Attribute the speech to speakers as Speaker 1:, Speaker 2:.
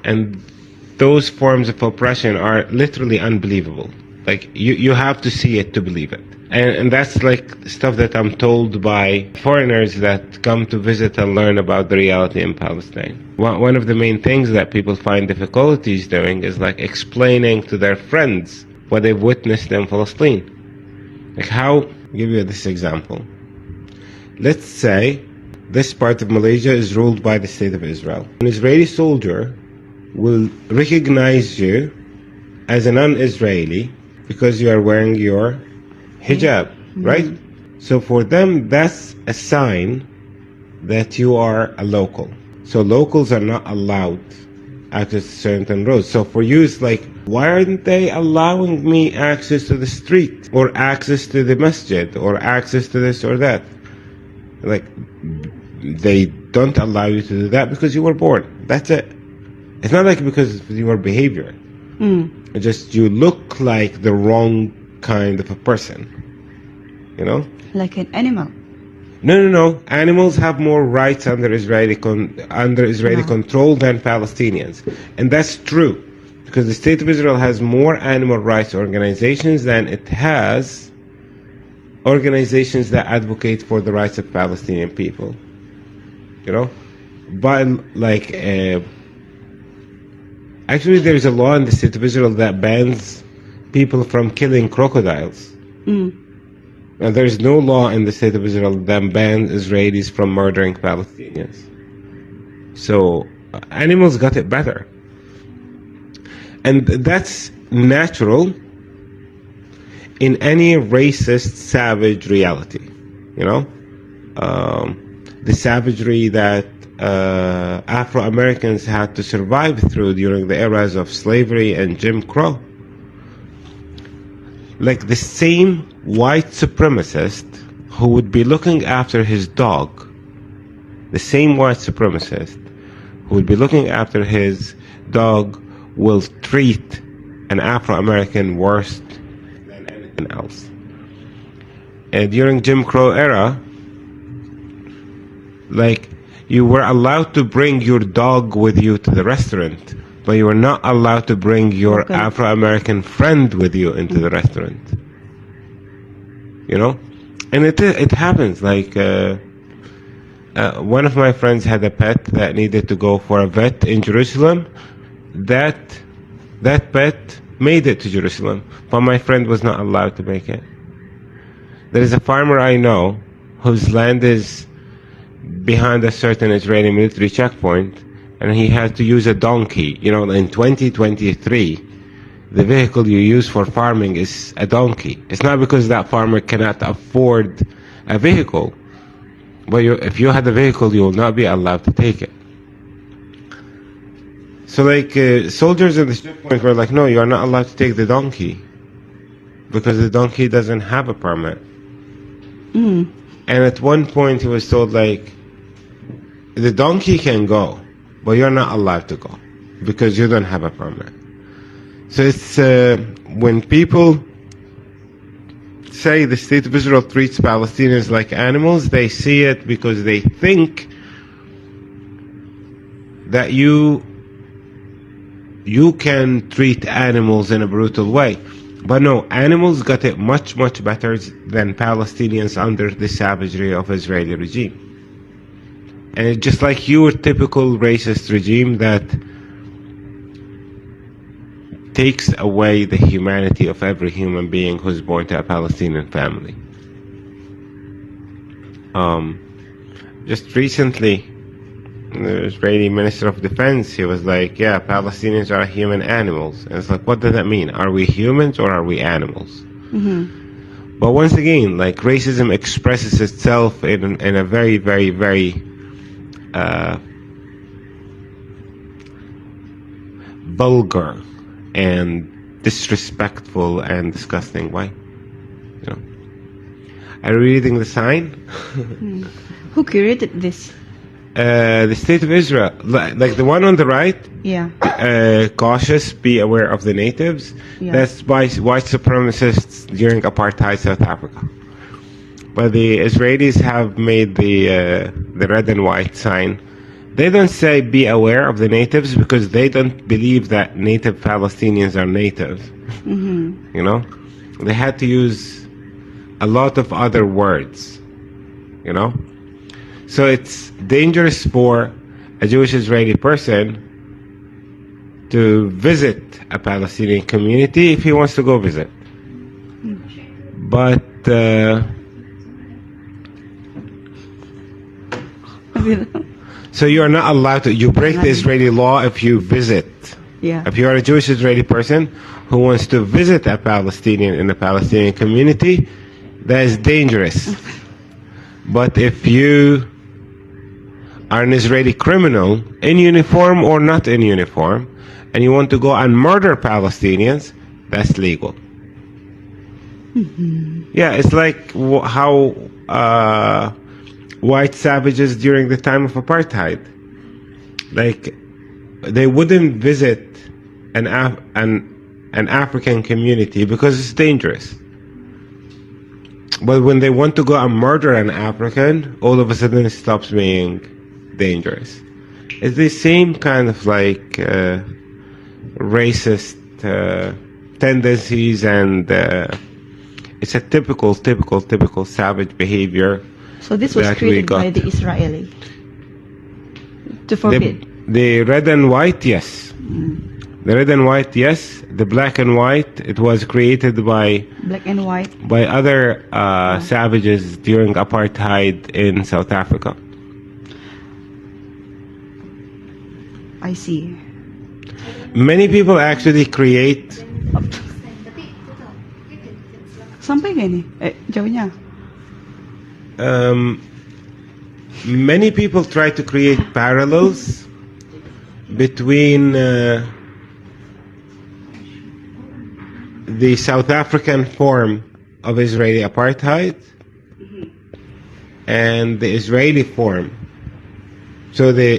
Speaker 1: And those forms of oppression are literally unbelievable. Like, you have to see it to believe it. And that's like stuff that I'm told by foreigners that come to visit and learn about the reality in Palestine. One of the main things that people find difficulties doing is like explaining to their friends what they've witnessed in Palestine. Like how, I'll give you this example. Let's say this part of Malaysia is ruled by the State of Israel. An Israeli soldier will recognize you as a non-Israeli because you are wearing your hijab, right? So for them, that's a sign that you are a local. So locals are not allowed access to certain roads. So for you, it's like, why aren't they allowing me access to the street or access to the masjid or access to this or that? Like, they don't allow you to do that because you were born. That's it. It's not like because of your behavior. It's just you look like the wrong kind of a person. You know?
Speaker 2: Like an animal.
Speaker 1: No. Animals have more rights under Israeli control than Palestinians. And that's true. Because the State of Israel has more animal rights organizations than it has organizations that advocate for the rights of Palestinian people. You know? But like, actually there's a law in the State of Israel that bans people from killing crocodiles. And there's no law in the State of Israel that bans Israelis from murdering Palestinians. So animals got it better. And that's natural in any racist, savage reality. You know? The savagery that Afro-Americans had to survive through during the eras of slavery and Jim Crow. Like the same white supremacist who would be looking after his dog, the same white supremacist who would be looking after his dog will treat an Afro-American worse than anything else. And during Jim Crow era, like, you were allowed to bring your dog with you to the restaurant, but you were not allowed to bring your Afro-American friend with you into the restaurant. You know? And it happens. Like, one of my friends had a pet that needed to go for a vet in Jerusalem. That pet made it to Jerusalem, but my friend was not allowed to make it. There is a farmer I know whose land is behind a certain Israeli military checkpoint, and he had to use a donkey. You know, in 2023, the vehicle you use for farming is a donkey. It's not because that farmer cannot afford a vehicle, but if you had a vehicle, you will not be allowed to take it. So like, soldiers at the checkpoint were like, no, you are not allowed to take the donkey, because the donkey doesn't have a permit. And at one point he was told, like, the donkey can go, but you're not allowed to go because you don't have a permit. So it's when people say the State of Israel treats Palestinians like animals, they see it because they think that you can treat animals in a brutal way. But no, animals got it much, much better than Palestinians under the savagery of Israeli regime. And it's just like your typical racist regime that takes away the humanity of every human being who's born to a Palestinian family. Just recently, the Israeli Minister of Defense, he was like, yeah, Palestinians are human animals. And it's like, what does that mean? Are we humans or are we animals? But once again, like, racism expresses itself in a very, very, very vulgar and disrespectful and disgusting way. You know, are you reading the sign?
Speaker 2: Who created this?
Speaker 1: The State of Israel, like the one on the right.
Speaker 2: Yeah.
Speaker 1: Cautious, be aware of the natives.
Speaker 2: Yeah.
Speaker 1: That's by white supremacists during apartheid South Africa. But the Israelis have made the red and white sign They don't say be aware of the natives because they don't believe that native Palestinians are natives. You know? They had to use a lot of other words. You know? So it's dangerous for a Jewish Israeli person to visit a Palestinian community if he wants to go visit. But so you are not allowed to. You break the Israeli law if you visit.
Speaker 2: Yeah.
Speaker 1: If you are a Jewish Israeli person who wants to visit a Palestinian in a Palestinian community, that is dangerous. But if you are an Israeli criminal, in uniform or not in uniform, and you want to go and murder Palestinians, that's legal. Yeah, it's like how white savages during the time of apartheid, like they wouldn't visit an African community because it's dangerous. But when they want to go and murder an African, all of a sudden it stops being dangerous. It's the same kind of like racist tendencies, and it's a typical savage behavior.
Speaker 2: So this was created by the Israeli to forbid.
Speaker 1: The red and white, yes. The red and white, yes. The black and white, it was created by
Speaker 2: Black and white.
Speaker 1: by other savages during apartheid in South Africa.
Speaker 2: I see.
Speaker 1: Many people actually create.
Speaker 2: Sampai gak nih? Jauhnya.
Speaker 1: Many people try to create parallels between the South African form of Israeli apartheid and the Israeli form. So the